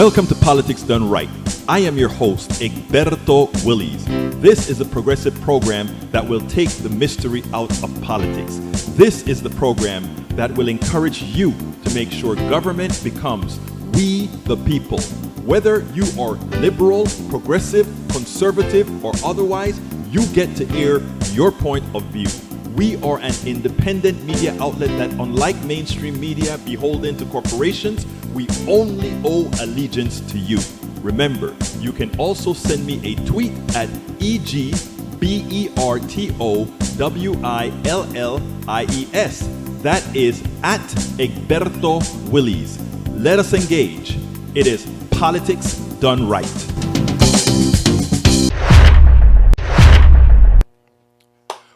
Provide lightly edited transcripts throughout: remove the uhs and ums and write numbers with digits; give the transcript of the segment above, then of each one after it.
Welcome to Politics Done Right. I am your host, Egberto Willies. This is a progressive program that will take the mystery out of politics. This is the program that will encourage you to make sure government becomes we the people. Whether you are liberal, progressive, conservative, or otherwise, you get to air your point of view. We are an independent media outlet that, unlike mainstream media beholden to corporations, we only owe allegiance to you. Remember, you can also send me a tweet at EGBERTOWILLIES. That is at Egberto Willies. Let us engage. It is Politics Done Right.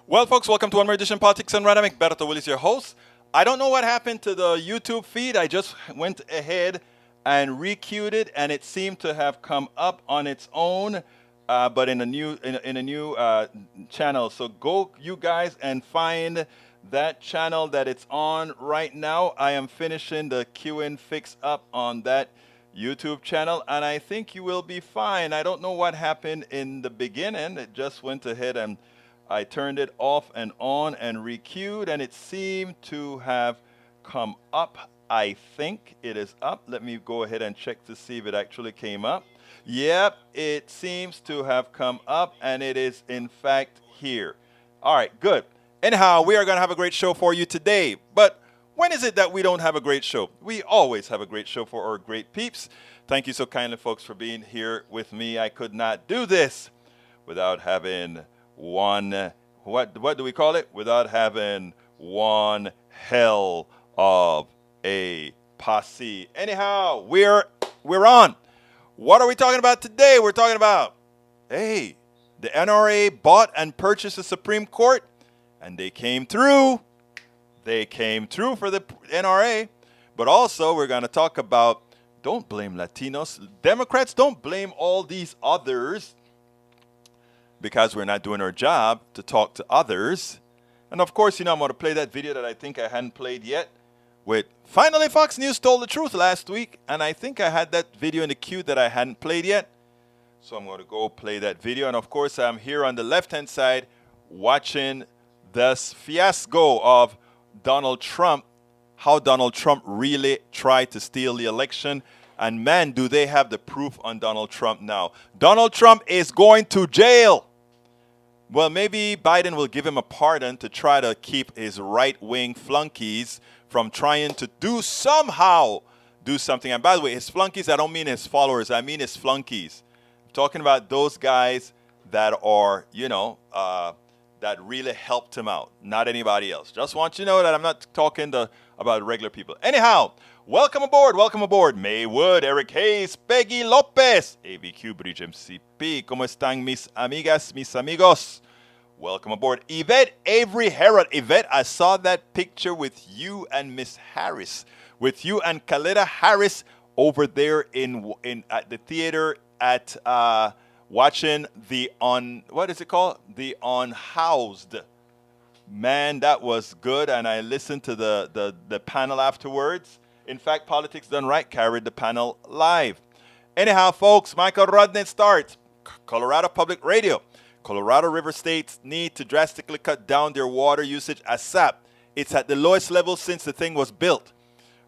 Well, folks, welcome to one more edition of Politics Done Right. I'm Egberto Willies, your host. I don't know what happened to the YouTube feed. I just went ahead and re-queued it, and it seemed to have come up on its own, but in a new channel. So go, you guys, and find that channel that it's on right now. I am finishing the queuing fix up on that YouTube channel, and I think you will be fine. I don't know what happened in the beginning. It just went ahead and I turned it off and on and re-queued, and it seemed to have come up. I think it is up. Let me go ahead and check to see if it actually came up. Yep, it seems to have come up, and it is in fact here. All right, good. Anyhow, we are going to have a great show for you today. But when is it that we don't have a great show? We always have a great show for our great peeps. Thank you so kindly, folks, for being here with me. I could not do this without having one, what do we call it? Without having one hell of a posse. Anyhow, we're on. What are we talking about today? We're talking about, hey, the NRA bought and purchased the Supreme Court, and they came through. They came through for the NRA. But also, we're going to talk about, don't blame Latinos. Democrats, don't blame all these others, because we're not doing our job to talk to others. And of course, I'm going to play that video that I think I hadn't played yet with finally Fox News told the truth last week. And I think I had that video in the queue that I hadn't played yet. So I'm going to go play that video. And of course, I'm here on the left-hand side watching this fiasco of Donald Trump, how Donald Trump really tried to steal the election. And man, do they have the proof on Donald Trump now. Donald Trump is going to jail. Well, maybe Biden will give him a pardon to try to keep his right-wing flunkies from trying to do something. And by the way, his flunkies, I don't mean his followers. I mean his flunkies. I'm talking about those guys that are, that really helped him out, not anybody else. Just want you to know that I'm not talking about regular people. Anyhow, welcome aboard. Maywood, Eric Hayes, Peggy Lopez, AVQ, Bridge MCP. ¿Cómo están mis amigas, mis amigos? Welcome aboard. Yvette Avery Herod. Yvette, I saw that picture with you and Miss Harris, with you and Kaleta Harris over there at the theater at watching the The Unhoused. Man, that was good, and I listened to the panel afterwards. In fact, Politics Done Right carried the panel live. Anyhow, folks, Michael Rodney starts. Colorado Public Radio. Colorado River states need to drastically cut down their water usage ASAP. It's at the lowest level since the thing was built.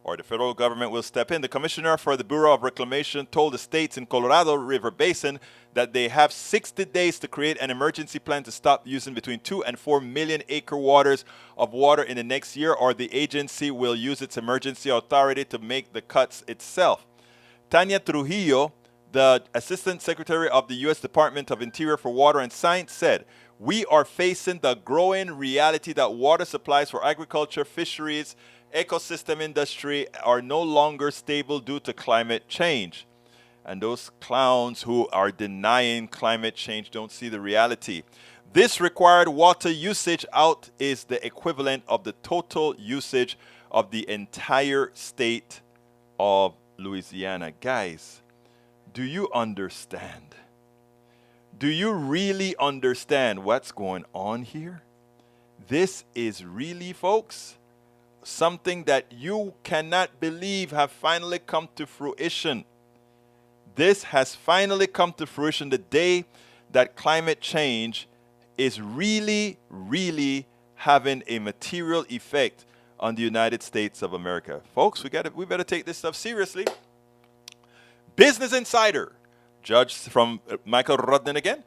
Or the federal government will step in. The commissioner for the Bureau of Reclamation told the states in Colorado River Basin that they have 60 days to create an emergency plan to stop using between 2 and 4 million acre waters of water in the next year, or the agency will use its emergency authority to make the cuts itself. Tanya Trujillo, the Assistant Secretary of the U.S. Department of Interior for Water and Science, said, "We are facing the growing reality that water supplies for agriculture, fisheries, ecosystem industry are no longer stable due to climate change." And those clowns who are denying climate change don't see the reality. This required water usage out is the equivalent of the total usage of the entire state of Louisiana. Guys, do you understand? Do you really understand what's going on here? This is really, folks, something that you cannot believe have finally come to fruition. this has finally come to fruition, the day that climate change is really, really having a material effect on the United States of America. Folks, we better take this stuff seriously. Business Insider, judge from Michael Rodden again.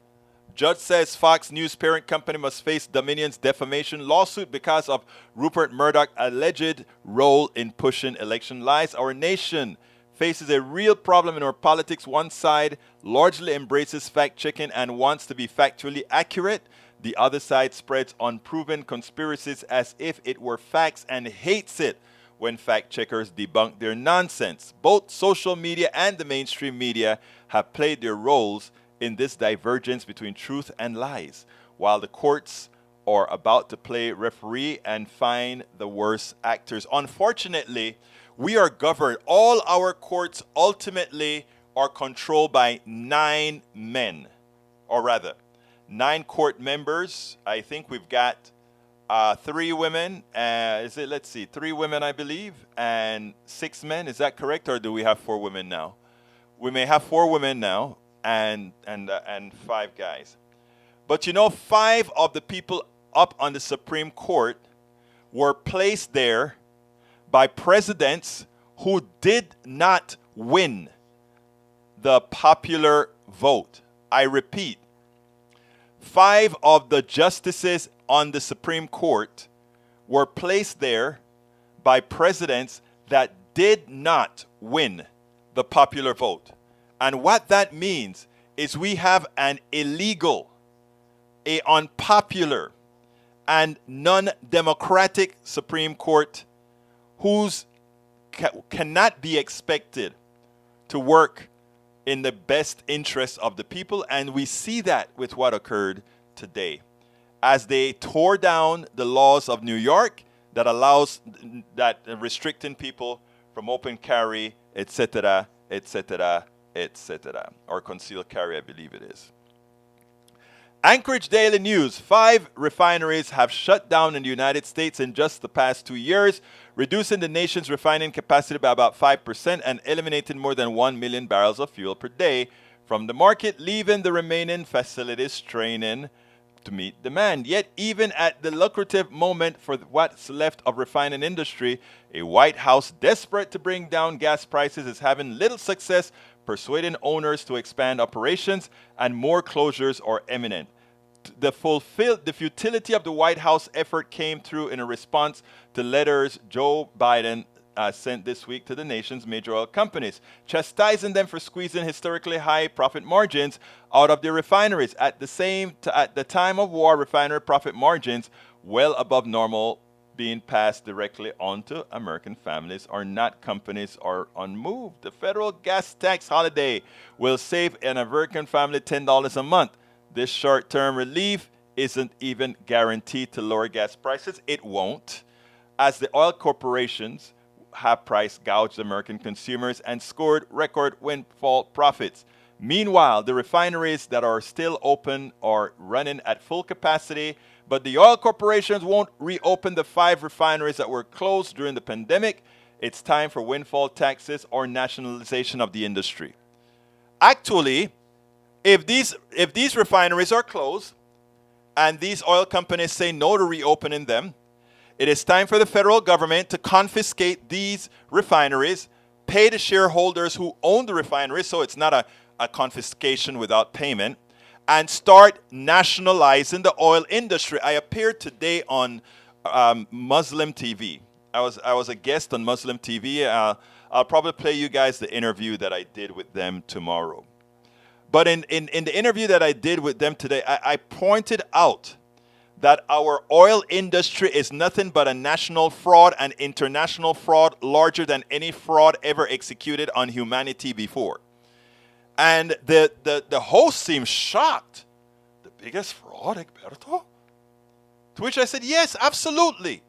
Judge says Fox News parent company must face Dominion's defamation lawsuit because of Rupert Murdoch's alleged role in pushing election lies. Our nation faces a real problem in our politics. One side largely embraces fact-checking and wants to be factually accurate. The other side spreads unproven conspiracies as if it were facts and hates it when fact-checkers debunk their nonsense. Both social media and the mainstream media have played their roles in this divergence between truth and lies, while the courts are about to play referee and find the worst actors. Unfortunately, we are governed. All our courts ultimately are controlled by 9 men, or rather, 9 court members. I think we've got 3 women. Let's see, 3 women, I believe, and 6 men. Is that correct, or do we have 4 women now? We may have 4 women now, and 5 guys. But 5 of the people up on the Supreme Court were placed there by presidents who did not win the popular vote. I repeat, 5 of the justices on the Supreme Court were placed there by presidents that did not win the popular vote. And what that means is we have an illegal, a unpopular, and non-democratic Supreme Court whose cannot be expected to work in the best interest of the people. And we see that with what occurred today, as they tore down the laws of New York that restricting people from open carry, etc., etc., etc., or concealed carry, I believe it is. Anchorage Daily News: 5 refineries have shut down in the United States in just the past 2 years, reducing the nation's refining capacity by about 5% and eliminating more than 1 million barrels of fuel per day from the market, leaving the remaining facilities straining to meet demand. Yet, even at the lucrative moment for what's left of refining industry, a White House desperate to bring down gas prices is having little success persuading owners to expand operations, and more closures are imminent. The futility of the White House effort came through in a response to letters Joe Biden sent this week to the nation's major oil companies, chastising them for squeezing historically high profit margins out of their refineries. At the time of war, refinery profit margins well above normal being passed directly onto American families are not companies are unmoved. The federal gas tax holiday will save an American family $10 a month. This short-term relief isn't even guaranteed to lower gas prices. It won't, as the oil corporations have price gouged American consumers and scored record windfall profits. Meanwhile, the refineries that are still open are running at full capacity, but the oil corporations won't reopen the 5 refineries that were closed during the pandemic. It's time for windfall taxes or nationalization of the industry. Actually, if these refineries are closed and these oil companies say no to reopening them, it is time for the federal government to confiscate these refineries, pay the shareholders who own the refineries, so it's not a confiscation without payment, and start nationalizing the oil industry. I appeared today on Muslim TV. I was a guest on Muslim TV. I'll probably play you guys the interview that I did with them tomorrow. But in the interview that I did with them today, I pointed out that our oil industry is nothing but a national fraud and international fraud larger than any fraud ever executed on humanity before. And the host seemed shocked. The biggest fraud, Egberto? To which I said, yes, absolutely.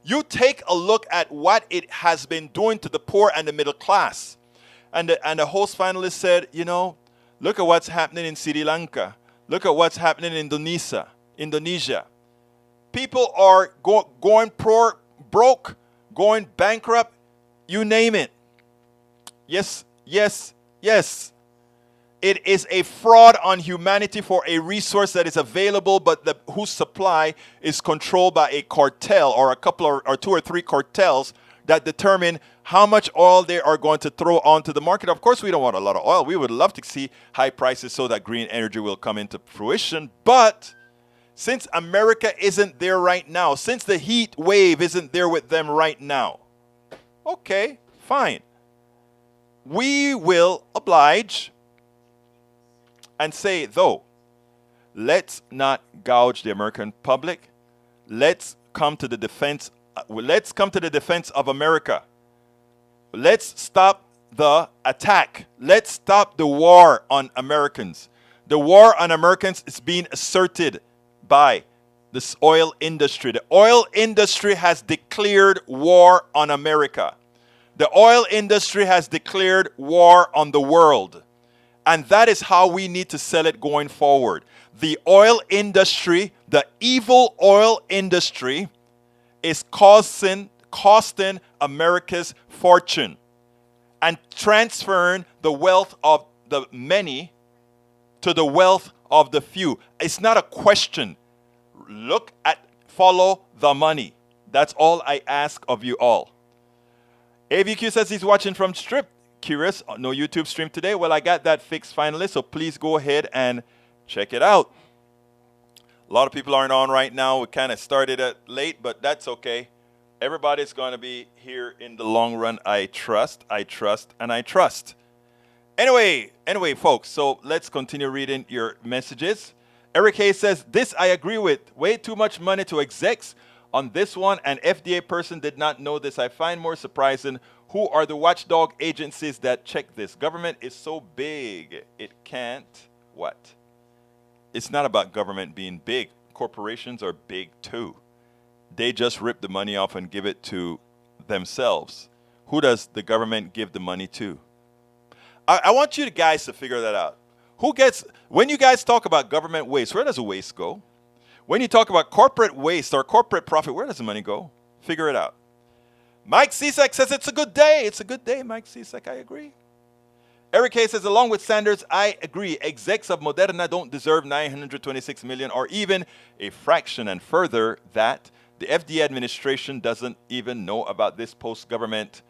You take a look at what it has been doing to the poor and the middle class. And the host finally said, look at what's happening in Sri Lanka. Look at what's happening in Indonesia. People are going broke, going bankrupt, you name it. Yes, yes, yes. It is a fraud on humanity for a resource that is available, but whose supply is controlled by a cartel or a couple or two or three cartels that determine how much oil they are going to throw onto the market. Of course, we don't want a lot of oil. We would love to see high prices so that green energy will come into fruition. But since America isn't there right now, since the heat wave isn't there with them right now, okay, fine. We will oblige and say, though, let's not gouge the American public. Let's come to the defense. Let's come to the defense of America. Let's stop the attack. Let's stop the war on Americans. The war on Americans is being asserted by this oil industry. The oil industry has declared war on America. The oil industry has declared war on the world. And that is how we need to sell it going forward. The oil industry, the evil oil industry, is costing America's fortune and transferring the wealth of the many to the wealth of the few. It's not a question. Follow the money. That's all I ask of you all. AVQ says he's watching from Strip. Curious, no YouTube stream today. Well, I got that fixed finally, so please go ahead and check it out. A lot of people aren't on right now. We kind of started it late, but that's okay. Everybody's going to be here in the long run. I trust, and I trust. Anyway, folks, so let's continue reading your messages. Eric Hayes says, this I agree with. Way too much money to execs on this one. An FDA person did not know this. I find more surprising. Who are the watchdog agencies that check this? Government is so big, it can't what? It's not about government being big. Corporations are big too. They just rip the money off and give it to themselves. Who does the government give the money to? I want you guys to figure that out. When you guys talk about government waste, where does the waste go? When you talk about corporate waste or corporate profit, where does the money go? Figure it out. Mike Cisak says it's a good day. It's a good day, Mike Cisak. I agree. Eric Hayes says, along with Sanders, I agree. Execs of Moderna don't deserve $926 million or even a fraction. And further, that the FDA administration doesn't even know about this post-government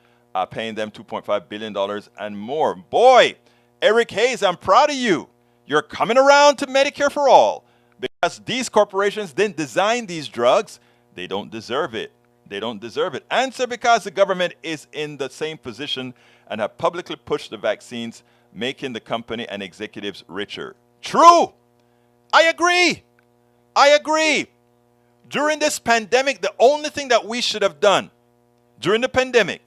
paying them $2.5 billion and more. Boy, Eric Hayes, I'm proud of you. You're coming around to Medicare for all. Because these corporations didn't design these drugs, they don't deserve it. They don't deserve it. Answer: because the government is in the same position and have publicly pushed the vaccines, making the company and executives richer. True. I agree. During this pandemic, the only thing that we should have done during the pandemic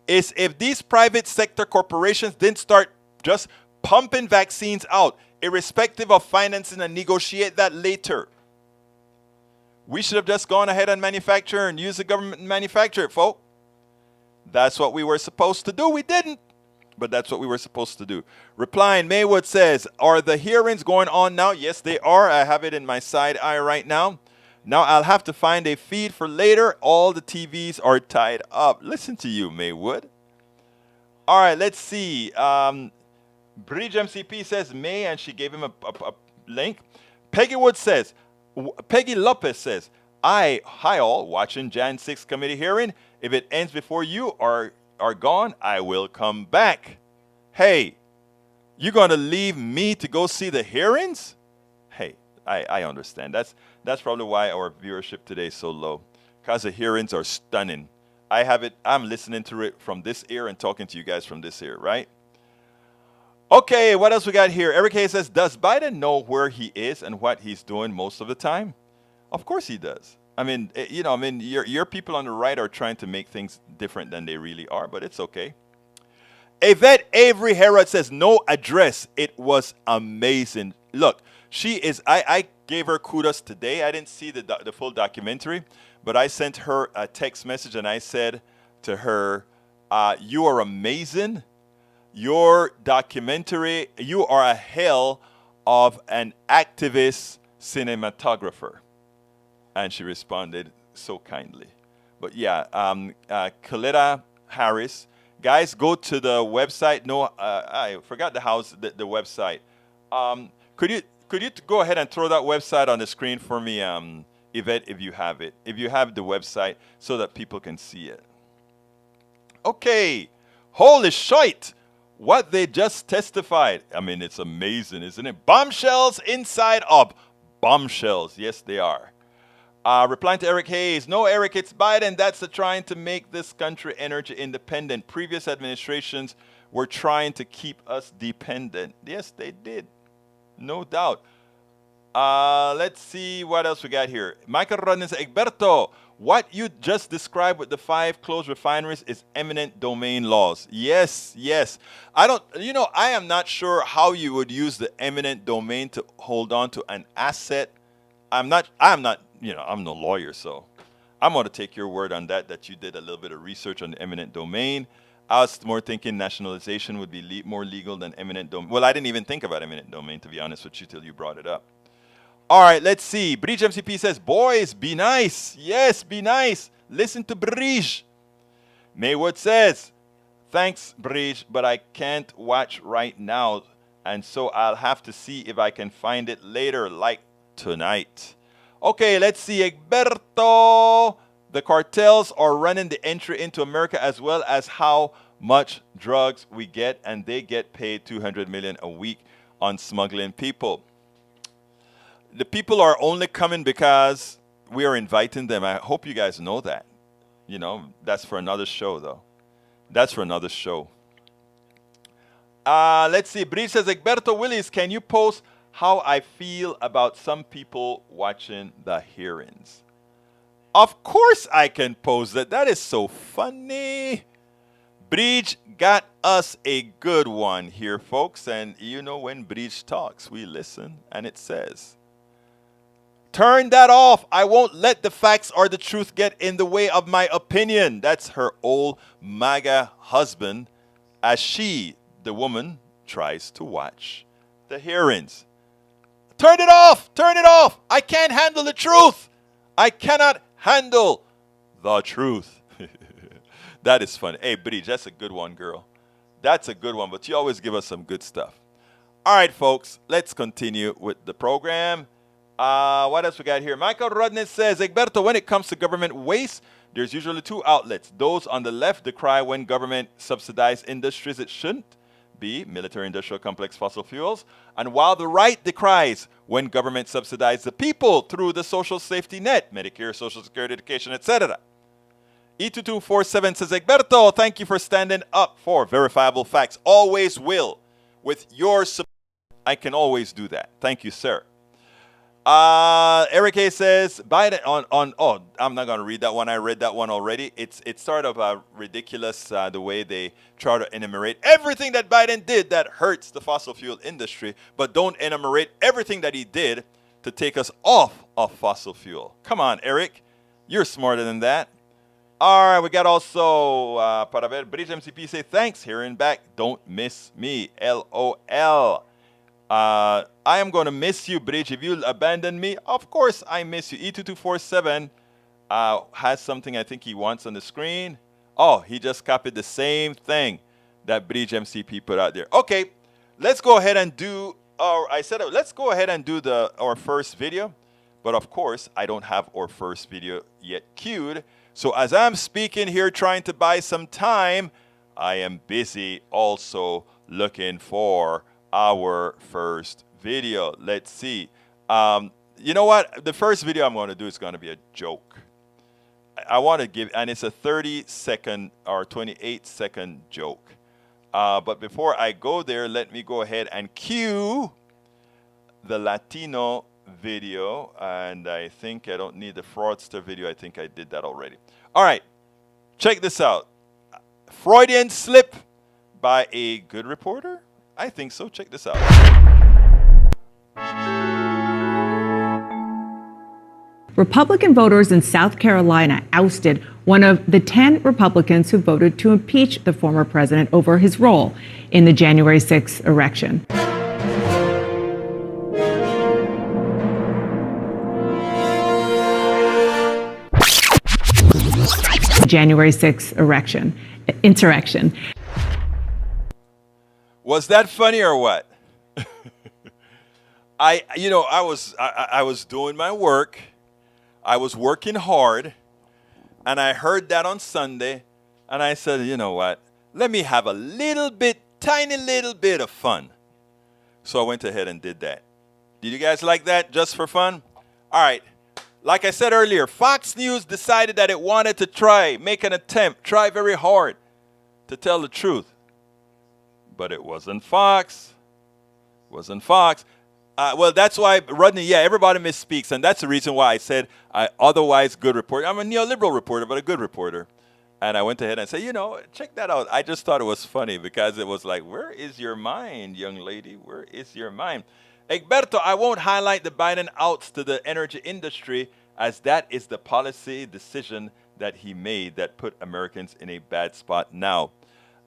is if these private sector corporations didn't start just pumping vaccines out, irrespective of financing, and negotiate that later. We should have just gone ahead and manufacture and use the government and manufacture it, folks. That's what we were supposed to do. We didn't, but that's what we were supposed to do. Replying, Maywood says, are the hearings going on now? Yes, they are. I have it in my side eye right now. Now I'll have to find a feed for later. All the TVs are tied up. Listen to you, Maywood. All right, let's see. Bridge MCP says May, and she gave him a link. Peggy Lopez says, hi all, watching Jan 6 committee hearing. If it ends before you are gone, I will come back. Hey, you going to leave me to go see the hearings? Hey, I understand. That's probably why our viewership today is so low, because the hearings are stunning. I'm listening to it from this ear and talking to you guys from this ear, right? Okay, what else we got here? Eric Hayes says, does Biden know where he is and what he's doing most of the time? Of course he does. Your people on the right are trying to make things different than they really are, but it's okay. Yvette Avery Herod says, no address. It was amazing. Look, I gave her kudos today. I didn't see the full documentary, but I sent her a text message and I said to her, you are amazing. Your documentary, you are a hell of an activist cinematographer. And she responded so kindly. But yeah, Coletta Harris Guys, go to the website. No, I forgot the website. Could you go ahead and throw that website on the screen for me, Yvette, if you have it? If you have the website so that people can see it. Okay. Holy shit. What they just testified. I mean, it's amazing, isn't it? Bombshells inside of bombshells. Yes, they are. Replying to Eric Hayes. No, Eric, it's Biden that's trying to make this country energy independent. Previous administrations were trying to keep us dependent. Yes, they did. No doubt. Let's see what else we got here. Michael Rodney says, Egberto, what you just described with the 5 closed refineries is eminent domain laws. Yes, yes. I am not sure how you would use the eminent domain to hold on to an asset. I'm no lawyer, so I'm going to take your word on that you did a little bit of research on the eminent domain. I was more thinking nationalization would be more legal than eminent domain. Well, I didn't even think about eminent domain, to be honest with you, till you brought it up. All right, let's see. Bridge MCP says, boys, be nice. Yes, be nice. Listen to Bridge. Maywood says, thanks, Bridge, but I can't watch right now, and so I'll have to see if I can find it later, like tonight. Okay, let's see. Egberto. The cartels are running the entry into America as well as how much drugs we get, and they get paid $200 million a week on smuggling people. The people are only coming because we are inviting them. I hope you guys know that. That's for another show, though. That's for another show. Let's see. Bridge says, Egberto Willis, can you post how I feel about some people watching the hearings? Of course I can post that. That is so funny. Bridge got us a good one here, folks. And when Bridge talks, we listen. And it says, turn that off. I won't let the facts or the truth get in the way of my opinion. That's her old MAGA husband as she, the woman, tries to watch the hearings. Turn it off. Turn it off. I can't handle the truth. I cannot handle the truth. That is funny. Hey, Bridge, that's a good one, girl. That's a good one, but you always give us some good stuff. All right, folks, let's continue with the program. What else we got here? Michael Rodney says, Egberto, when it comes to government waste, there's usually 2 outlets. Those on the left decry when government subsidized industries it shouldn't be, military industrial complex fossil fuels, and while the right decries when government subsidizes the people through the social safety net, Medicare, Social Security, education, etc. E2247 says, Egberto, thank you for standing up for verifiable facts. Always will. With your support, I can always do that. Thank you, sir. Eric A says, Biden I'm not going to read that one. I read that one already. It's sort of ridiculous the way they try to enumerate everything that Biden did that hurts the fossil fuel industry, but don't enumerate everything that he did to take us off of fossil fuel. Come on, Eric. You're smarter than that. All right, we got also, para ver, Bridge MCP say, thanks, hearing back. Don't miss me, LOL. I am going to miss you, Bridge. If you abandon me, of course I miss you. E2247 has something I think he wants on the screen. Oh, he just copied the same thing that Bridge MCP put out there. Okay, let's go ahead and do, let's go ahead and do our first video. But of course, I don't have our first video yet queued. So as I'm speaking here, trying to buy some time, I am busy also looking for our first video. Let's see. You know what? The first video I'm going to do is going to be a joke. I want to give, and it's a 30-second or 28-second joke. But before I go there, let me go ahead and cue the Latino video. And I think I don't need the fraudster video. I think I did that already. All right. Check this out. Freudian slip by a good reporter? I think so. Check this out. Republican voters in South Carolina ousted one of the 10 Republicans who voted to impeach the former president over his role in the January 6th election. January 6th election. insurrection. Was that funny or what? I was doing my work. I was working hard, and I heard that on Sunday, and I said, you know what? Let me have a tiny little bit of fun. So I went ahead and did that. Did you guys like that just for fun? All right. Like I said earlier, Fox News decided that it wanted to make an attempt, try very hard to tell the truth. But it wasn't Fox. Wasn't Fox. Well, that's why, Rodney, everybody misspeaks. And that's the reason why I said otherwise good reporter. I'm a neoliberal reporter, but a good reporter. And I went ahead and said, check that out. I just thought it was funny because it was like, where is your mind, young lady? Where is your mind? Egberto, I won't highlight the Biden outs to the energy industry as that is the policy decision that he made that put Americans in a bad spot now.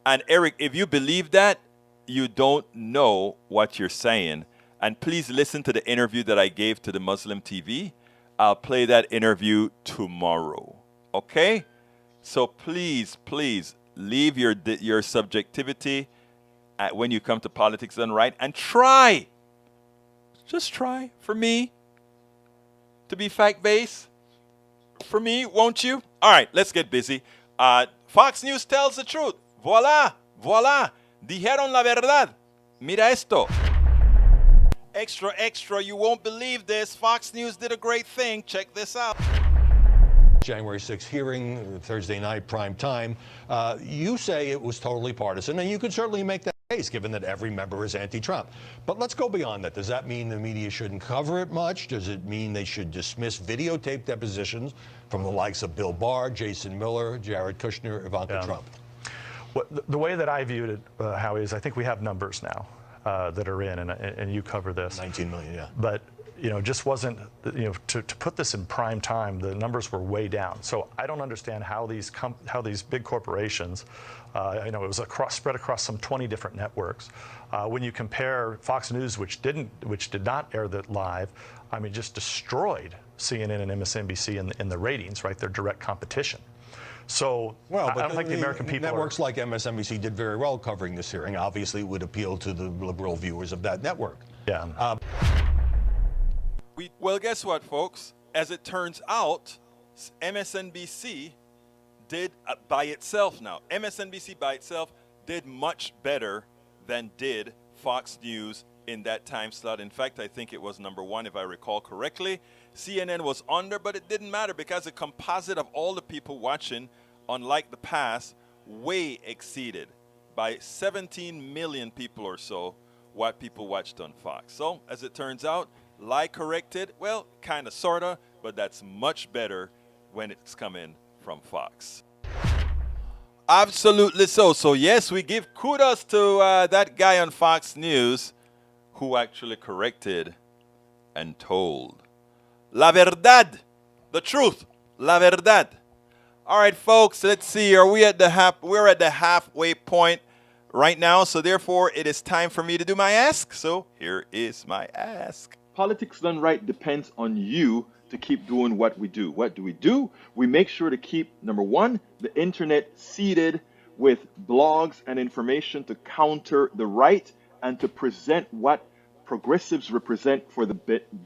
And Eric, if you believe that, you don't know what you're saying. And please listen to the interview that I gave to the Muslim TV. I'll play that interview tomorrow. Okay? So please leave your subjectivity when you come to politics done right and try. Just try for me to be fact-based. For me, won't you? All right, let's get busy. Fox News tells the truth. Voila. Dijeron la verdad. Mira esto. Extra, you won't believe this. Fox News did a great thing. Check this out. January 6th hearing, Thursday night, prime time. You say it was totally partisan, and you could certainly make that case, given that every member is anti-Trump. But let's go beyond that. Does that mean the media shouldn't cover it much? Does it mean they should dismiss videotape depositions from the likes of Bill Barr, Jason Miller, Jared Kushner, Ivanka Trump? Well, the way that I viewed it, Howie, is I think we have numbers now that are in, and you cover this. 19 million, yeah. But just wasn't, to put this in prime time, the numbers were way down. So I don't understand how these big corporations, it was spread across some 20 different networks. When you compare Fox News, which did not air that live, just destroyed CNN and MSNBC in the ratings, right? Their direct competition. So I don't think the American people networks like MSNBC did very well covering this hearing. Obviously, it would appeal to the liberal viewers of that network. Yeah. Well, guess what, folks? As it turns out, MSNBC did by itself now. MSNBC by itself did much better than did Fox News in that time slot. In fact, I think it was number one, if I recall correctly. CNN was under, but it didn't matter because the composite of all the people watching, unlike the past, way exceeded by 17 million people or so what people watched on Fox. So, as it turns out, lie corrected, well, kind of, sort of, but that's much better when it's coming from Fox. Absolutely so. So, yes, we give kudos to that guy on Fox News who actually corrected and told. La verdad. The truth. La verdad. All right, folks, let's see. We're at the halfway point right now. So, therefore, it is time for me to do my ask. So, here is my ask. Politics Done Right depends on you to keep doing what we do. What do? We make sure to keep, number one, the internet seeded with blogs and information to counter the right and to present what progressives represent for the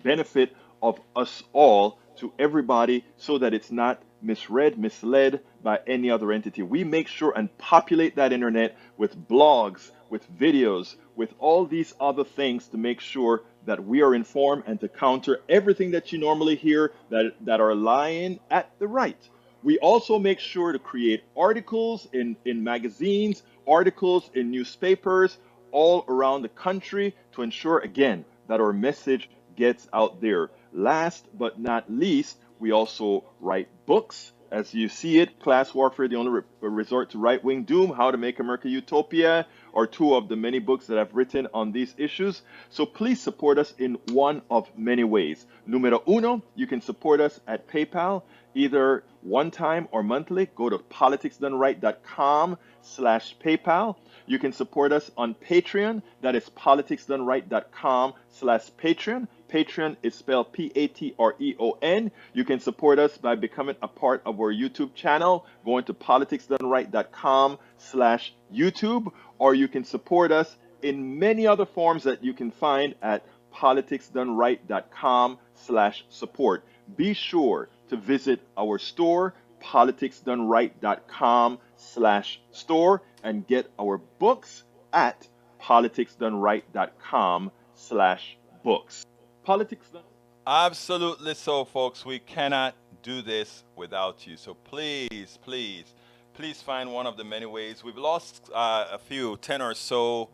benefit of us all to everybody so that it's not misread, misled by any other entity. We make sure and populate that internet with blogs, with videos, with all these other things to make sure that we are informed and to counter everything that you normally hear that are lying at the right. We also make sure to create articles in magazines, articles in newspapers all around the country to ensure, again, that our message gets out there. Last but not least, we also write books. As you see it, Class Warfare, the only resort to right-wing doom, How to Make America Utopia, are two of the many books that I've written on these issues. So please support us in one of many ways. Numero uno, you can support us at PayPal, either one time or monthly. Go to politicsdoneright.com/PayPal. You can support us on Patreon. That is politicsdoneright.com/Patreon. Patreon is spelled Patreon. You can support us by becoming a part of our YouTube channel, going to politicsdoneright.com/YouTube, or you can support us in many other forms that you can find at politicsdoneright.com/support. Be sure to visit our store, politicsdoneright.com/store, and get our books at politicsdoneright.com/books. Politics Done. Absolutely so, folks. We cannot do this without you. So please, please, please find one of the many ways. We've lost a few, 10 or so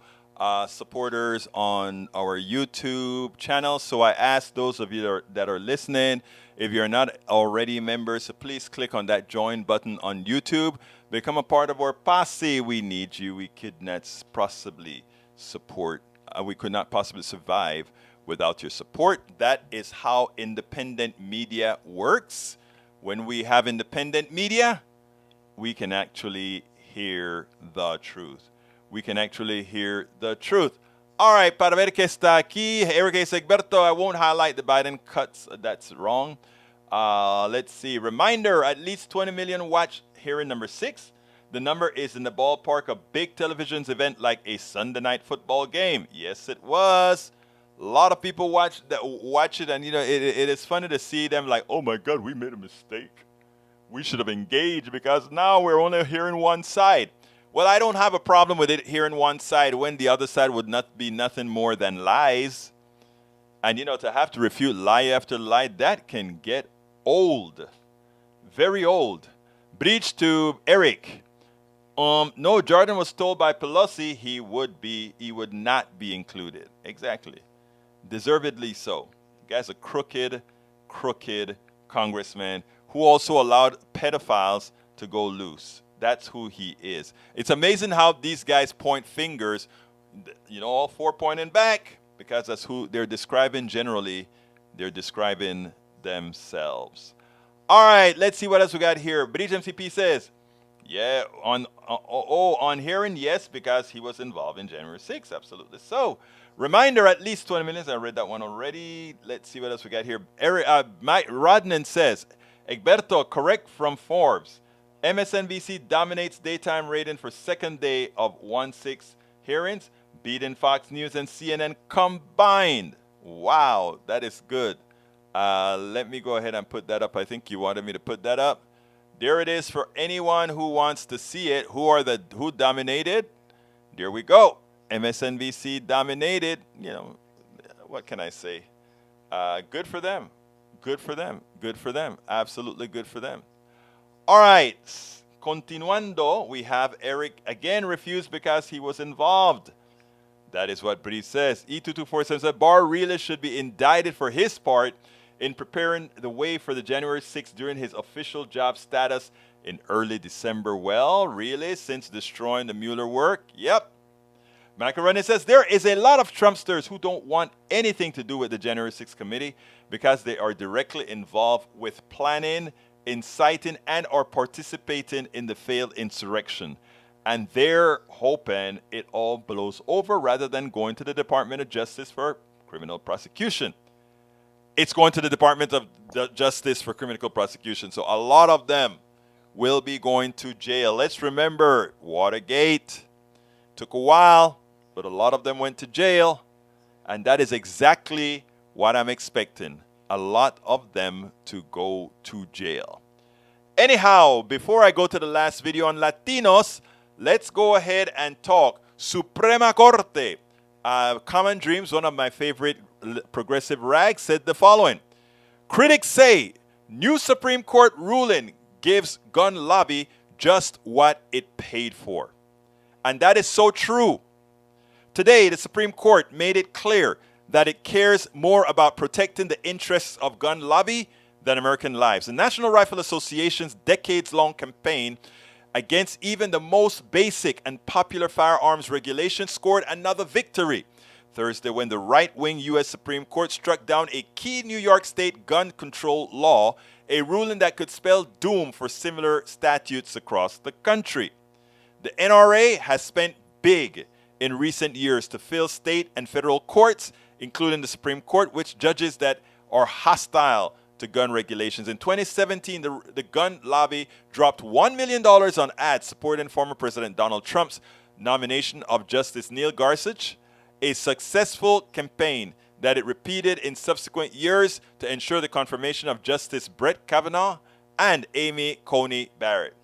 supporters on our YouTube channel. So I ask those of you that are listening, if you're not already members, so please click on that join button on YouTube. Become a part of our posse. We need you. We could not possibly support. We could not possibly survive without your support. That is how independent media works. When we have independent media, we can actually hear the truth. We can actually hear the truth. All right, para ver que está aquí, Eric Egberto, I won't highlight the Biden cuts. That's wrong. Let's see. Reminder, at least 20 million watch hearing number 6. The number is in the ballpark of big television's event like a Sunday night football game. Yes, it was. A lot of people watch it, and it is funny to see them like, oh my God, we made a mistake. We should have engaged because now we're only hearing one side. Well, I don't have a problem with it hearing one side when the other side would not be nothing more than lies. And to have to refute lie after lie, that can get old. Very old. Breach to Eric. No, Jordan was told by Pelosi he would not be included. Exactly. Deservedly so. The guy's a crooked congressman who also allowed pedophiles to go loose. That's who he is. It's amazing how these guys point fingers, all four pointing back, because that's who they're describing generally. They're describing themselves. All right, let's see what else we got here. British MCP says, yeah, on hearing, yes, because he was involved in January 6th. Absolutely so. Reminder, at least 20 minutes. I read that one already. Let's see what else we got here. Mike Rodnan says, Egberto, correct from Forbes. MSNBC dominates daytime rating for second day of 1/6 hearings, beating Fox News and CNN combined. Wow, that is good. Let me go ahead and put that up. I think you wanted me to put that up. There it is for anyone who wants to see it. Who dominated? There we go. MSNBC dominated. What can I say? Good for them. Good for them. Good for them. Absolutely good for them. All right. Continuando, we have Eric again refused because he was involved. That is what Bree says. E2247 said Barr really should be indicted for his part in preparing the way for the January 6th during his official job status in early December. Well, really? Since destroying the Mueller work? Yep. Macaroni says there is a lot of Trumpsters who don't want anything to do with the January 6th committee because they are directly involved with planning, inciting, and or participating in the failed insurrection. And they're hoping it all blows over rather than going to the Department of Justice for criminal prosecution. It's going to the Department of Justice for criminal prosecution. So a lot of them will be going to jail. Let's remember Watergate. Took a while, but a lot of them went to jail. And that is exactly what I'm expecting. A lot of them to go to jail. Anyhow, before I go to the last video on Latinos, let's go ahead and talk Suprema Corte. Common Dreams, one of my favorite progressive rags, said the following. Critics say new Supreme Court ruling gives gun lobby just what it paid for. And that is so true. Today, the Supreme Court made it clear that it cares more about protecting the interests of gun lobby than American lives. The National Rifle Association's decades-long campaign against even the most basic and popular firearms regulation scored another victory Thursday when the right-wing U.S. Supreme Court struck down a key New York State gun control law, a ruling that could spell doom for similar statutes across the country. The NRA has spent big in recent years to fill state and federal courts including the Supreme Court, which judges that are hostile to gun regulations. In 2017, the gun lobby dropped $1 million on ads supporting former President Donald Trump's nomination of Justice Neil Gorsuch, a successful campaign that it repeated in subsequent years to ensure the confirmation of Justice Brett Kavanaugh and Amy Coney Barrett.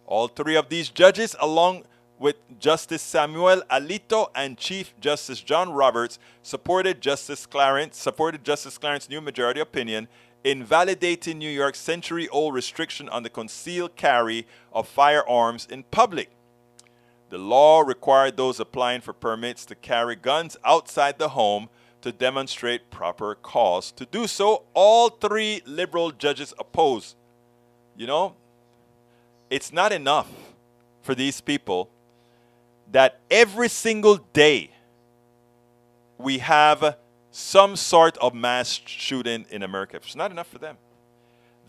All three of these judges, along with Justice Samuel Alito and Chief Justice John Roberts, supported Justice Clarence's new majority opinion invalidating New York's century-old restriction on the concealed carry of firearms in public. The law required those applying for permits to carry guns outside the home to demonstrate proper cause to do so. All three liberal judges opposed. You know, it's not enough for these people that every single day we have some sort of mass shooting in America. It's not enough for them.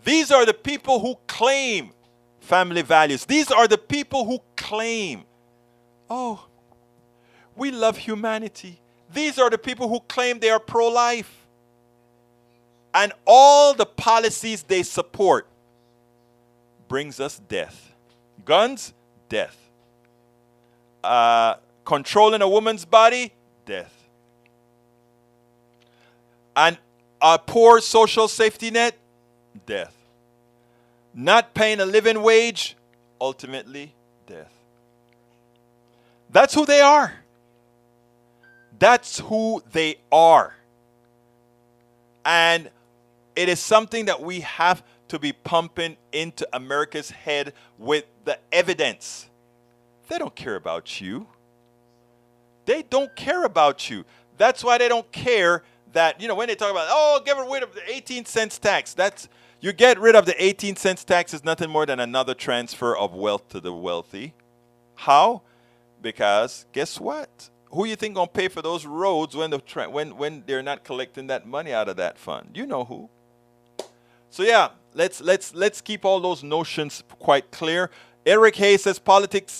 These are the people who claim family values. These are the people who claim, oh, we love humanity. These are the people who claim they are pro-life. And all the policies they support brings us death. Guns, death. Controlling a woman's body, death. And a poor social safety net, death. Not paying a living wage, ultimately, death. That's who they are. That's who they are. And it is something that we have to be pumping into America's head with the evidence. They don't care about you. They don't care about you. That's why they don't care that, you know, when they talk about, oh, get rid of the 18 cents tax. You get rid of the 18 cents tax is nothing more than another transfer of wealth to the wealthy. How? Because guess what? Who you think gonna pay for those roads when they're not collecting that money out of that fund? You know who. So yeah, let's keep all those notions quite clear. Eric Hayes says policy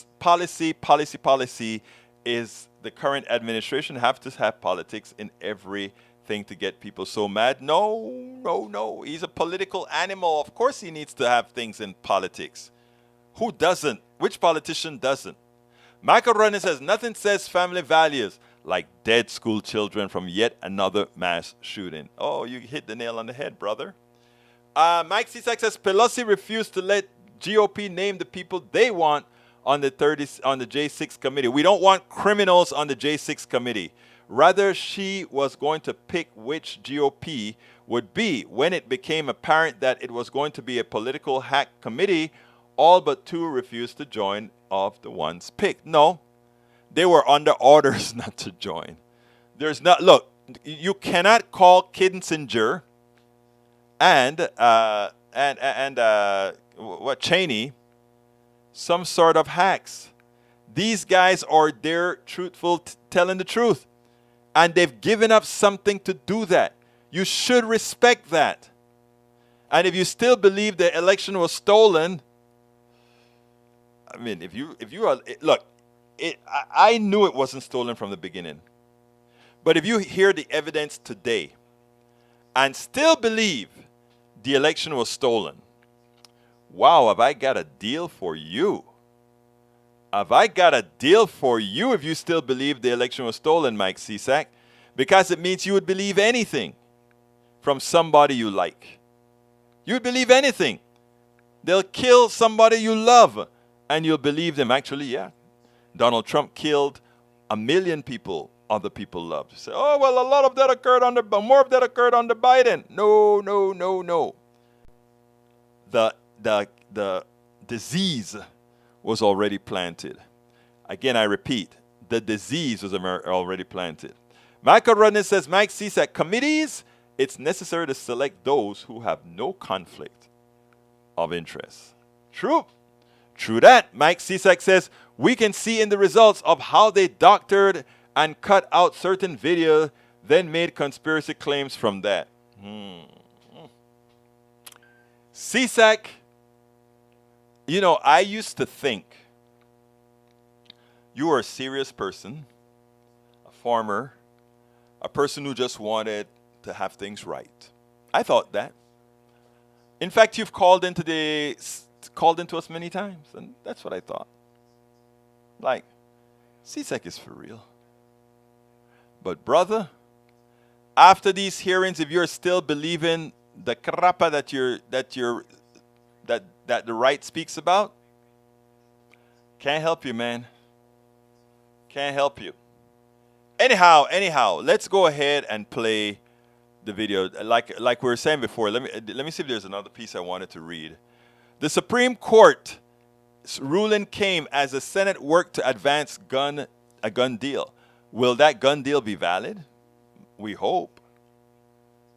is the current administration have to have politics in everything to get people so mad. No. He's a political animal. Of course he needs to have things in politics. Who doesn't? Which politician doesn't? Michael Running says, nothing says family values like dead school children from yet another mass shooting. Oh, you hit the nail on the head, brother. Mike Cisak says, Pelosi refused to let GOP name the people they want on the J6 committee. We don't want criminals on the J6 committee. Rather, she was going to pick which GOP would be. When it became apparent that it was going to be a political hack committee, all but two refused to join of the ones picked. No, they were under orders not to join. Look, you cannot call Kinzinger and Cheney some sort of hacks. These guys are there truthful, telling the truth. And they've given up something to do that. You should respect that. And if you still believe the election was stolen, I mean, if you are, look, I knew it wasn't stolen from the beginning. But if you hear the evidence today and still believe the election was stolen, wow, have I got a deal for you. Have I got a deal for you if you still believe the election was stolen, Mike Cisak? Because it means you would believe anything from somebody you like. You would believe anything. They'll kill somebody you love and you'll believe them. Actually, yeah. Donald Trump killed 1 million people other people loved. You say, oh, well, a lot of that occurred more of that occurred under Biden. No. The disease was already planted. Again, I repeat, the disease was already planted. Michael Rudden says, Mike Cisak, committees, it's necessary to select those who have no conflict of interest. True that. Mike Cisak says, we can see in the results of how they doctored and cut out certain video, then made conspiracy claims from that. Cisak, you know, I used to think you were a serious person, a farmer, a person who just wanted to have things right. I thought that. In fact, you've called into us many times, and that's what I thought. Like, CSEC is for real. But brother, after these hearings, if you're still believing the crappa that the right speaks about, can't help you, man. Can't help you. Anyhow, let's go ahead and play the video. Like we were saying before, let me see if there's another piece I wanted to read. The Supreme Court ruling came as the Senate worked to advance a gun deal. Will that gun deal be valid? We hope.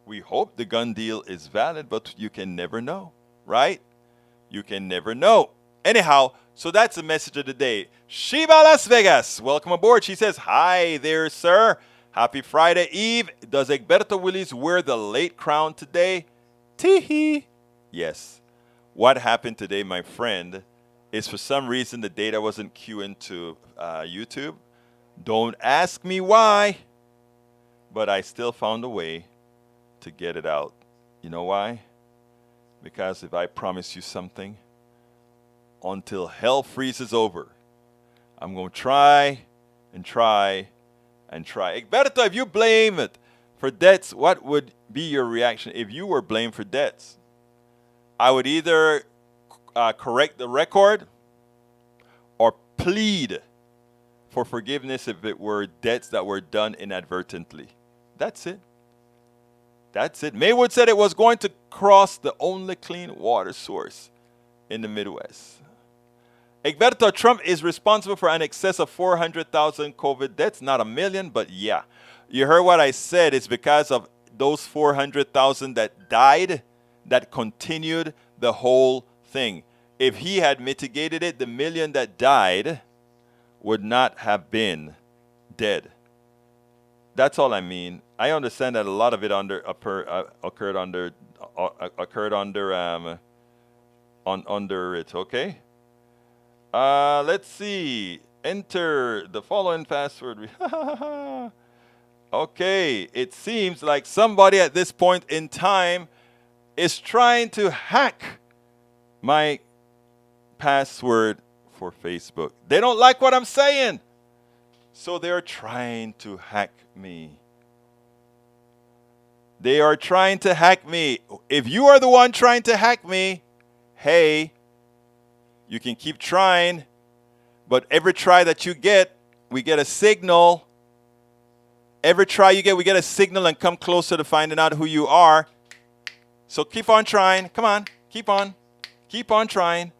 We hope the gun deal is valid, but you can never know, right? You can never know. Anyhow, so that's the message of the day. Sheba Las Vegas, welcome aboard. She says, hi there, sir. Happy Friday Eve. Does Egberto Willies wear the late crown today? Tee-hee. Yes. What happened today, my friend, is for some reason the data wasn't queuing to YouTube. Don't ask me why, but I still found a way to get it out. You know why? Because if I promise you something, until hell freezes over, I'm going to try and try and try. Egberto, if you blame it for debts, what would be your reaction if you were blamed for debts? I would either correct the record or plead for forgiveness if it were debts that were done inadvertently. That's it. That's it. Maywood said it was going to cross the only clean water source in the Midwest. Egberto, Trump is responsible for an excess of 400,000 COVID deaths, not a million, but yeah. You heard what I said. It's because of those 400,000 that died that continued the whole thing. If he had mitigated it, the million that died would not have been dead. That's all I mean. I understand that a lot of it occurred under it. Okay. Let's see. Enter the following password. Okay. It seems like somebody at this point in time is trying to hack my password for Facebook. They don't like what I'm saying, so they're trying to hack me. They are trying to hack me. If you are the one trying to hack me, hey, you can keep trying, but every try that you get, we get a signal. Every try you get, we get a signal and come closer to finding out who you are. So keep on trying. Come on. Keep on. Keep on trying.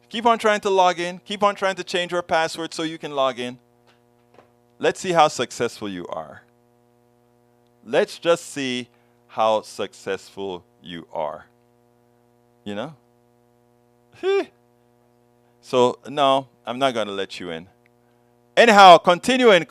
Keep on trying to log in. Keep on trying to change your password so you can log in. Let's see how successful you are. Let's just see how successful you are. You know? So, no, I'm not going to let you in. Anyhow, continuing.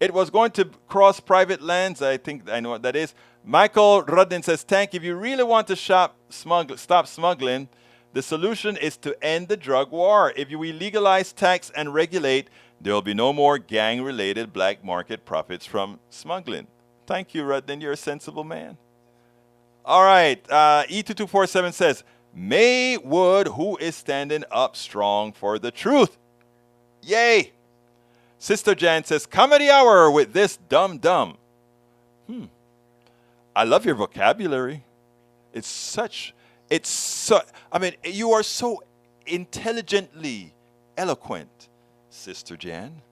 It was going to cross private lands. I think I know what that is. Michael Rudden says, Tank, if you really want to stop smuggling, the solution is to end the drug war. If we legalize, tax, and regulate, there will be no more gang-related black market profits from smuggling. Thank you, Rudden. You're a sensible man. All right. E2247 says, Maywood, who is standing up strong for the truth. Yay. Sister Jan says, Comedy Hour with this dumb. I love your vocabulary. You are so intelligently eloquent, Sister Jan,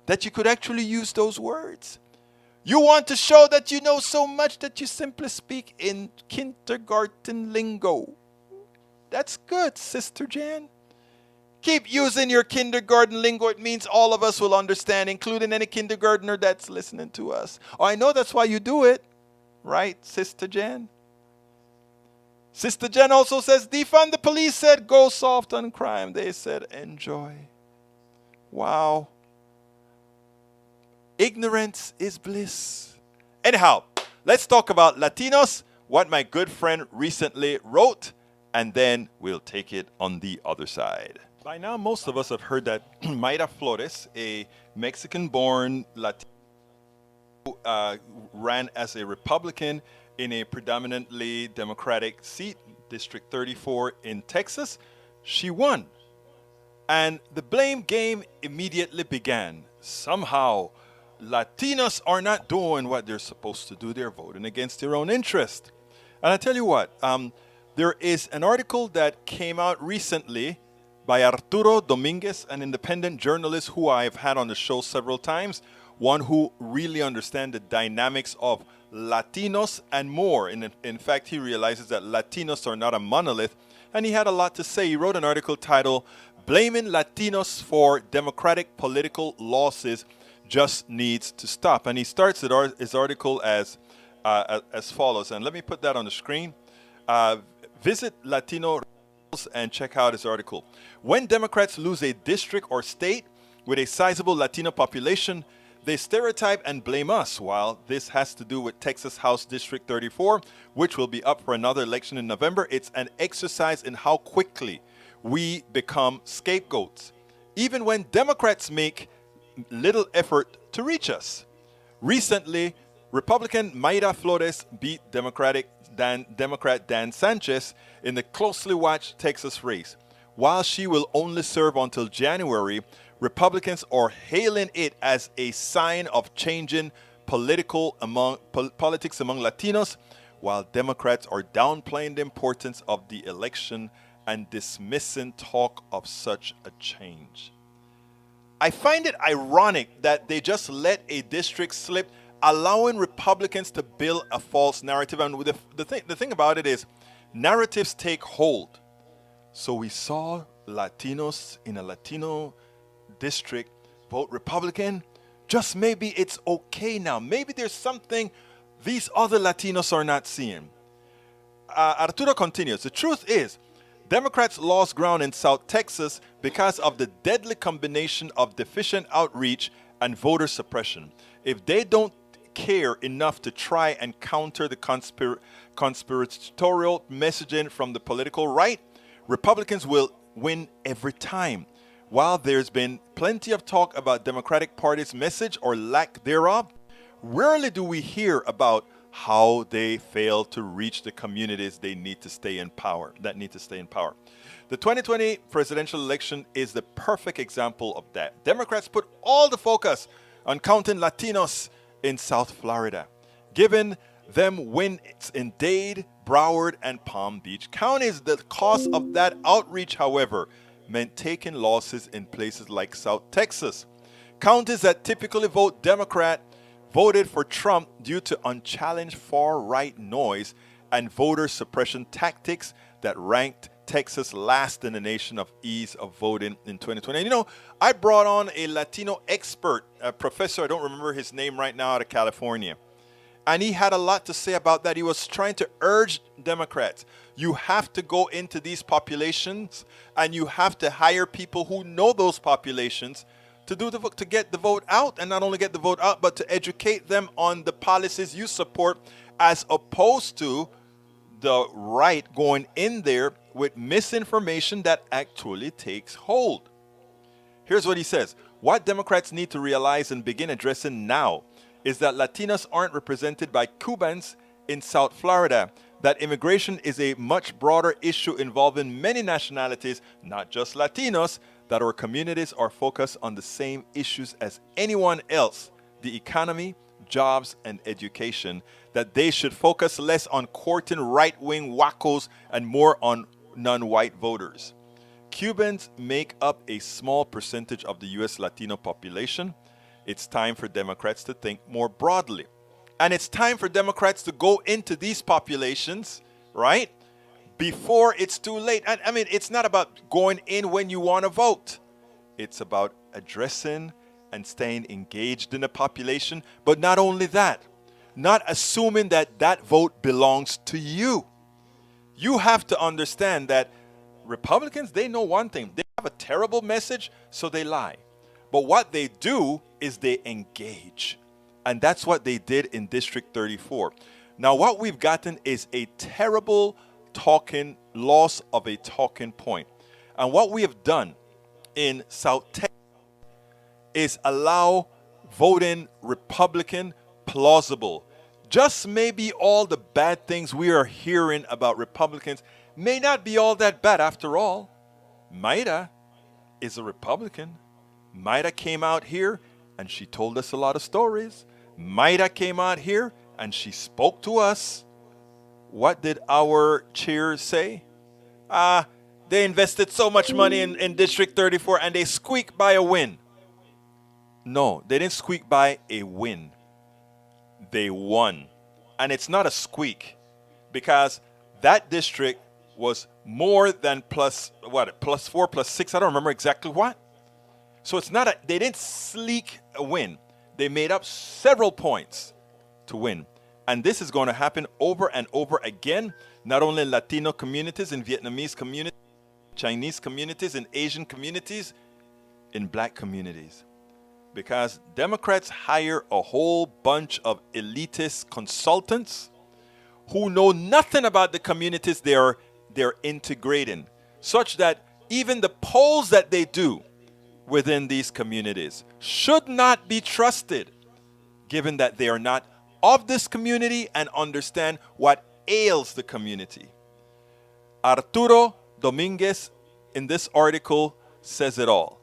that you could actually use those words. You want to show that you know so much that you simply speak in kindergarten lingo. That's good, Sister Jan. Keep using your kindergarten lingo. It means all of us will understand, including any kindergartner that's listening to us. Oh, I know that's why you do it. Right, Sister Jan? Sister Jen also says, defund the police said go soft on crime. They said enjoy. Wow. Ignorance is bliss. Anyhow, let's talk about Latinos, what my good friend recently wrote, and then we'll take it on the other side. By now, most of us have heard that Mayra Flores, a Mexican-born Latina ran as a Republican in a predominantly Democratic seat, District 34 in Texas. She won. And the blame game immediately began. Somehow, Latinos are not doing what they're supposed to do. They're voting against their own interest. And I tell you what, there is an article that came out recently by Arturo Dominguez, an independent journalist who I've had on the show several times, one who really understands the dynamics of Latinos and more. In fact, he realizes that Latinos are not a monolith, and he had a lot to say. He wrote an article titled, "Blaming Latinos for Democratic Political Losses Just Needs to Stop." And he starts his article as follows, and let me put that on the screen. Visit Latino and check out his article. When Democrats lose a district or state with a sizable Latino population, they stereotype and blame us. While this has to do with Texas House District 34, which will be up for another election in November, it's an exercise in how quickly we become scapegoats, even when Democrats make little effort to reach us. Recently, Republican Mayra Flores beat Democrat Dan Sanchez in the closely watched Texas race. While she will only serve until January, Republicans are hailing it as a sign of changing politics among Latinos, while Democrats are downplaying the importance of the election and dismissing talk of such a change. I find it ironic that they just let a district slip, allowing Republicans to build a false narrative. And the thing about it is, narratives take hold. So we saw Latinos in a Latino district vote Republican. Just maybe it's okay now. Maybe there's something these other Latinos are not seeing. Arturo continues, the truth is, Democrats lost ground in South Texas because of the deadly combination of deficient outreach and voter suppression. If they don't care enough to try and counter the conspiratorial messaging from the political right, Republicans will win every time. While there's been plenty of talk about Democratic Party's message or lack thereof, rarely do we hear about how they fail to reach the communities they need to stay in power, The 2020 presidential election is the perfect example of that. Democrats put all the focus on counting Latinos in South Florida, giving them wins in Dade, Broward, and Palm Beach counties. The cost of that outreach, however, meant taking losses in places like South Texas. Counties that typically vote Democrat voted for Trump due to unchallenged far-right noise and voter suppression tactics that ranked Texas last in the nation of ease of voting in 2020. And you know, I brought on a Latino expert, a professor, I don't remember his name right now, out of California. And he had a lot to say about that. He was trying to urge Democrats, you have to go into these populations and you have to hire people who know those populations to get the vote out, and not only get the vote out, but to educate them on the policies you support, as opposed to the right going in there with misinformation that actually takes hold. Here's what he says. What Democrats need to realize and begin addressing now is that Latinos aren't represented by Cubans in South Florida, that immigration is a much broader issue involving many nationalities, not just Latinos, that our communities are focused on the same issues as anyone else, the economy, jobs, and education, that they should focus less on courting right-wing wackos and more on non-white voters. Cubans make up a small percentage of the U.S. Latino population. It's time for Democrats to think more broadly. And it's time for Democrats to go into these populations, right, before it's too late. I mean, it's not about going in when you want to vote. It's about addressing and staying engaged in the population. But not only that, not assuming that that vote belongs to you. You have to understand that Republicans, they know one thing. They have a terrible message, so they lie. But what they do is they engage. And that's what they did in District 34. Now, what we've gotten is a terrible loss of a talking point. And what we have done in South Texas is allow voting Republican plausible. Just maybe all the bad things we are hearing about Republicans may not be all that bad after all. Maida is a Republican. Maida came out here and she told us a lot of stories. Maida came out here and she spoke to us. What did our cheers say? They invested so much money in District 34 and they squeaked by a win. No, they didn't squeak by a win. They won. And it's not a squeak because that district was more than plus 4, plus 6. I don't remember exactly what. So it's not they didn't sleek a win. They made up several points to win. And this is going to happen over and over again, not only in Latino communities, in Vietnamese communities, Chinese communities, in Asian communities, in black communities. Because Democrats hire a whole bunch of elitist consultants who know nothing about the communities they're integrating, such that even the polls that they do within these communities should not be trusted, given that they are not of this community and understand what ails the community. Arturo Dominguez in this article says it all.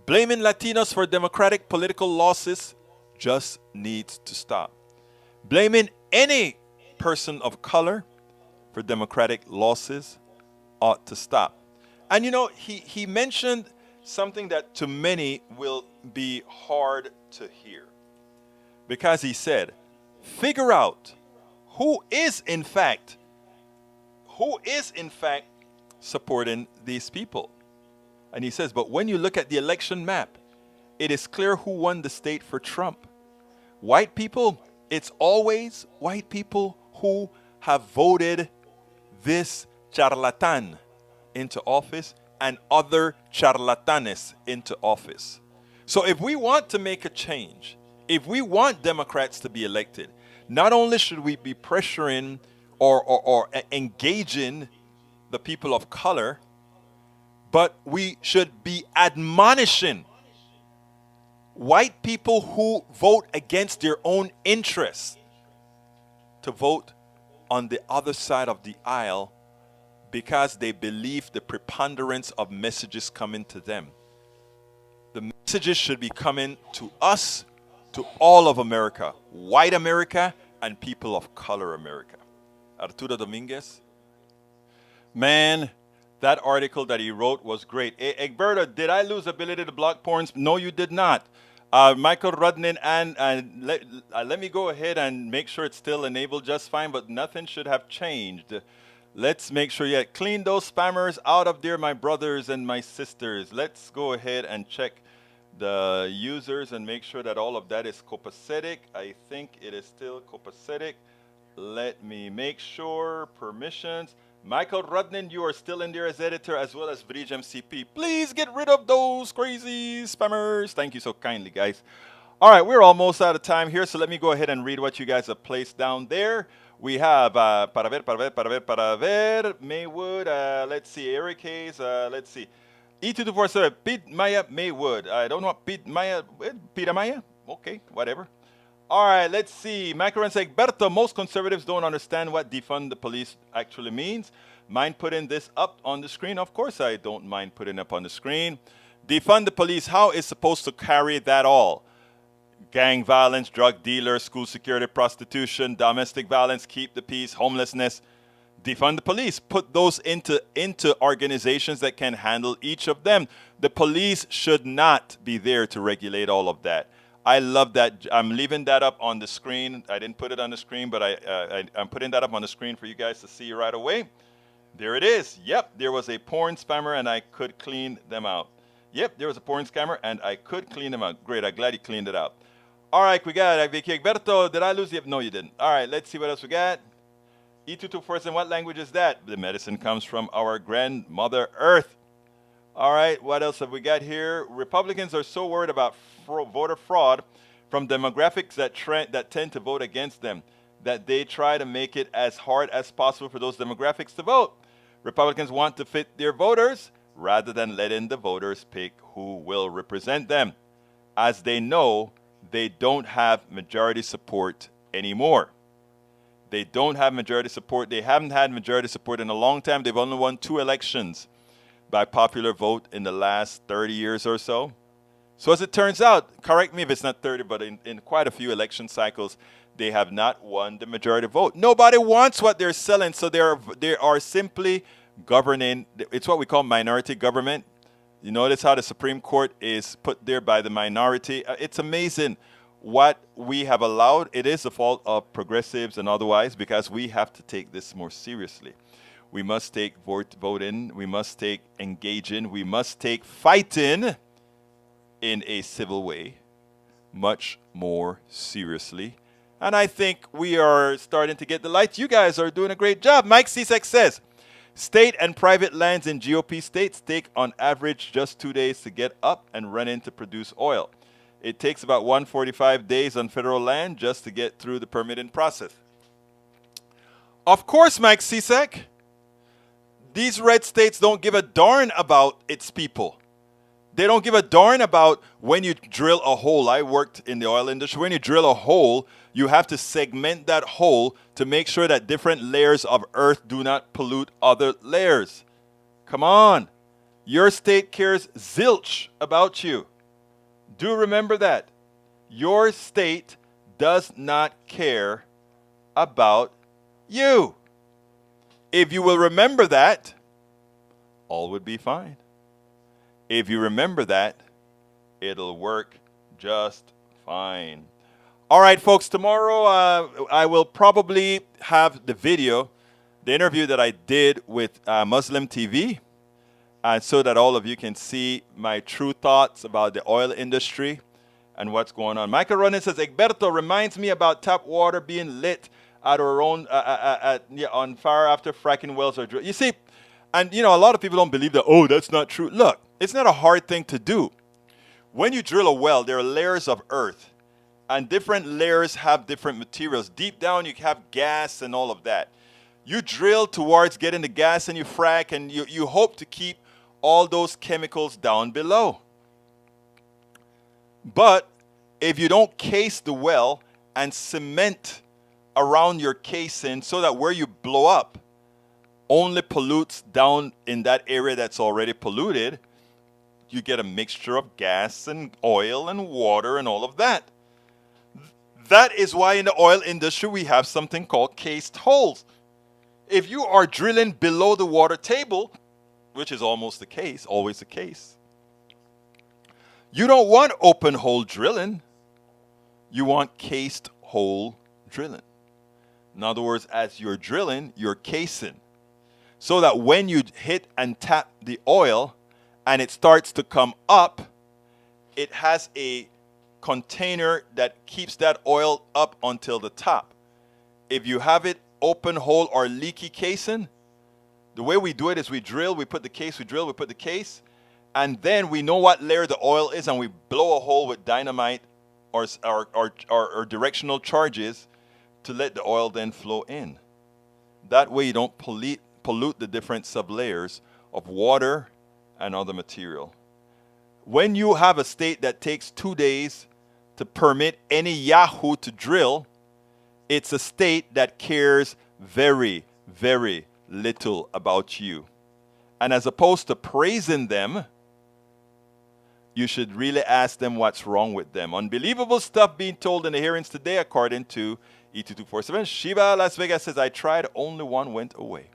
Blaming Latinos for democratic political losses just needs to stop. Blaming any person of color for democratic losses ought to stop. And you know, he mentioned something that to many will be hard to hear. Because he said, figure out who is in fact supporting these people. And he says, but when you look at the election map, it is clear who won the state for Trump. White people, it's always white people who have voted this charlatan into office and other charlatanes into office. So if we want to make a change, if we want Democrats to be elected, not only should we be pressuring or engaging the people of color, but we should be admonishing white people who vote against their own interests to vote on the other side of the aisle because they believe the preponderance of messages coming to them. The messages should be coming to us, to all of America, white America and people of color America. Arturo Dominguez. Man, that article that he wrote was great. Egberto, did I lose ability to block porns? No, you did not. Michael Rudnin, and let me go ahead and make sure it's still enabled just fine, but nothing should have changed. Let's make sure, clean those spammers out of there, my brothers and my sisters. Let's go ahead and check the users and make sure that all of that is copacetic. I think it is still copacetic. Let me make sure. Permissions. Michael Rudnin, you are still in there as editor, as well as Bridge MCP. Please get rid of those crazy spammers. Thank you so kindly, guys. All right, we're almost out of time here, so let me go ahead and read what you guys have placed down there. We have para ver, Maywood, let's see, Eric Hayes, let's see. E2247, Pete Maya, Maywood. I don't know what Pete Maya, Peter Maya? Okay, whatever. All right, let's see. Macaron says, Berto, most conservatives don't understand what defund the police actually means. Mind putting this up on the screen? Of course I don't mind putting it up on the screen. Defund the police, how is supposed to carry that all? Gang violence, drug dealers, school security, prostitution, domestic violence, keep the peace, homelessness. Defund the police. Put those into organizations that can handle each of them. The police should not be there to regulate all of that. I love that. I'm leaving that up on the screen. I didn't put it on the screen, but I'm putting that up on the screen for you guys to see right away. There it is. Yep, there was a porn spammer and I could clean them out. Yep, there was a porn scammer and I could clean them out. Great, I'm glad you cleaned it out. All right, we got Vicky Egberto. Did I lose you? No, you didn't. All right, let's see what else we got. E224, what language is that? The medicine comes from our grandmother Earth. All right, what else have we got here? Republicans are so worried about voter fraud from demographics that tend to vote against them that they try to make it as hard as possible for those demographics to vote. Republicans want to fit their voters rather than letting the voters pick who will represent them, as they know they don't have majority support anymore. They don't have majority support. They haven't had majority support in a long time. They've only won 2 elections by popular vote in the last 30 years or so. So as it turns out, correct me if it's not 30, but in quite a few election cycles, they have not won the majority vote. Nobody wants what they're selling, so they are simply governing. It's what we call minority government. You notice how the Supreme Court is put there by the minority. It's amazing what we have allowed. It is the fault of progressives and otherwise, because we have to take this more seriously. We must take voting. We must take engaging. We must take fighting in a civil way much more seriously. And I think we are starting to get the light. You guys are doing a great job. Mike Cisak says, state and private lands in GOP states take on average just 2 days to get up and run in to produce oil. It takes about 145 days on federal land just to get through the permitting process. Of course, Mike Cisak, these red states don't give a darn about its people. They don't give a darn about when you drill a hole. I worked in the oil industry. When you drill a hole, you have to segment that hole to make sure that different layers of earth do not pollute other layers. Come on. Your state cares zilch about you. Do remember that. Your state does not care about you. If you will remember that, all would be fine. If you remember that, it'll work just fine. All right, folks, tomorrow I will probably have the video, the interview that I did with Muslim TV, so that all of you can see my true thoughts about the oil industry and what's going on. Michael Ronan says, Egberto reminds me about tap water being lit at our own on fire after fracking wells are drilled. You see, and a lot of people don't believe that, oh, that's not true. Look, it's not a hard thing to do. When you drill a well, there are layers of earth, and different layers have different materials. Deep down, you have gas and all of that. You drill towards getting the gas and you frack, and you hope to keep all those chemicals down below. But if you don't case the well and cement around your casing so that where you blow up only pollutes down in that area that's already polluted, you get a mixture of gas and oil and water and all of that. That is why in the oil industry we have something called cased holes. If you are drilling below the water table, which is almost the case, always the case, you don't want open hole drilling. You want cased hole drilling. In other words, as you're drilling, you're casing, so that when you hit and tap the oil and it starts to come up, it has a container that keeps that oil up until the top. If you have it open hole or leaky casing, the way we do it is we drill, we put the case, we drill, we put the case, and then we know what layer the oil is, and we blow a hole with dynamite or directional charges to let the oil then flow in. That way you don't pollute the different sublayers of water and other material. When you have a state that takes 2 days to permit any Yahoo to drill, it's a state that cares very, very little about you. And as opposed to praising them, you should really ask them what's wrong with them. Unbelievable stuff being told in the hearings today, according to E2247. Shiva Las Vegas says, I tried, only one went away.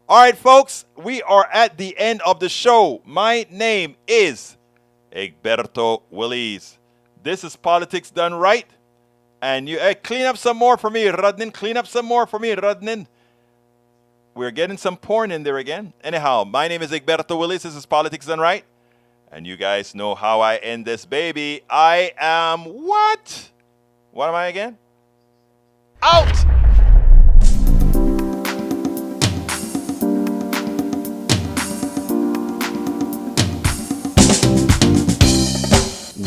All right, folks, we are at the end of the show. My name is Egberto Willies. This is Politics Done Right. And you clean up some more for me, Rudnin. Clean up some more for me, Rudnin. We're getting some porn in there again. Anyhow, my name is Egberto Willies. This is Politics Done Right. And you guys know how I end this baby. I am what? What am I again? Out!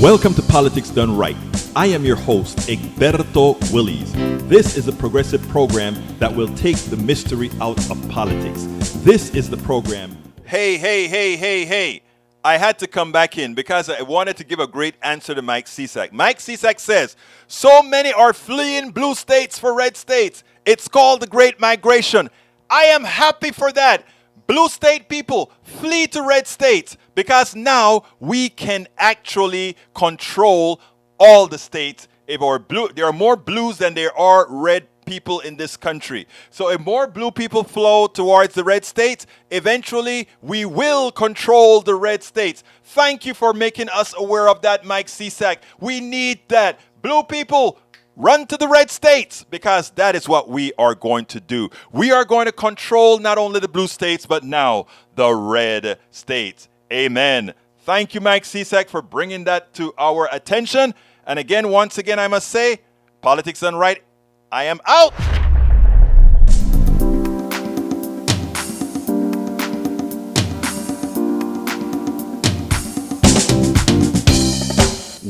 Welcome to Politics Done Right. I am your host, Egberto Willies. This is a progressive program that will take the mystery out of politics. This is the program. Hey. I had to come back in because I wanted to give a great answer to Mike Cisak. Mike Cisak says, so many are fleeing blue states for red states. It's called the Great Migration. I am happy for that. Blue state people, flee to red states because now we can actually control all the states. If our blue, there are more blues than there are red people in this country. So if more blue people flow towards the red states, eventually we will control the red states. Thank you for making us aware of that, Mike Cisak. We need that. Blue people, run to the red states because that is what we are going to do. We are going to control not only the blue states, but now the red states. Amen. Thank you, Mike Cisak, for bringing that to our attention. And again, once again, I must say, Politics Done Right, I am out.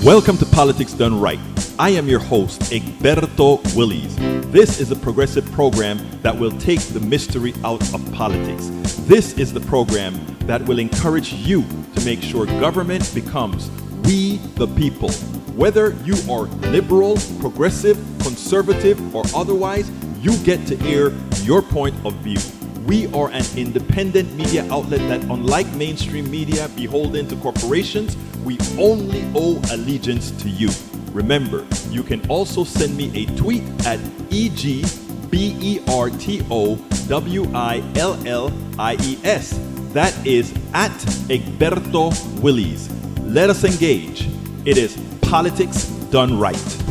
Welcome to Politics Done Right. I am your host, Egberto Willies. This is a progressive program that will take the mystery out of politics. This is the program that will encourage you to make sure government becomes we the people. Whether you are liberal, progressive, conservative, or otherwise, you get to air your point of view. We are an independent media outlet that, unlike mainstream media beholden to corporations, we only owe allegiance to you. Remember, you can also send me a tweet at EGBERTOWILLIES. That is at Egberto Willies. Let us engage. It is Politics Done Right.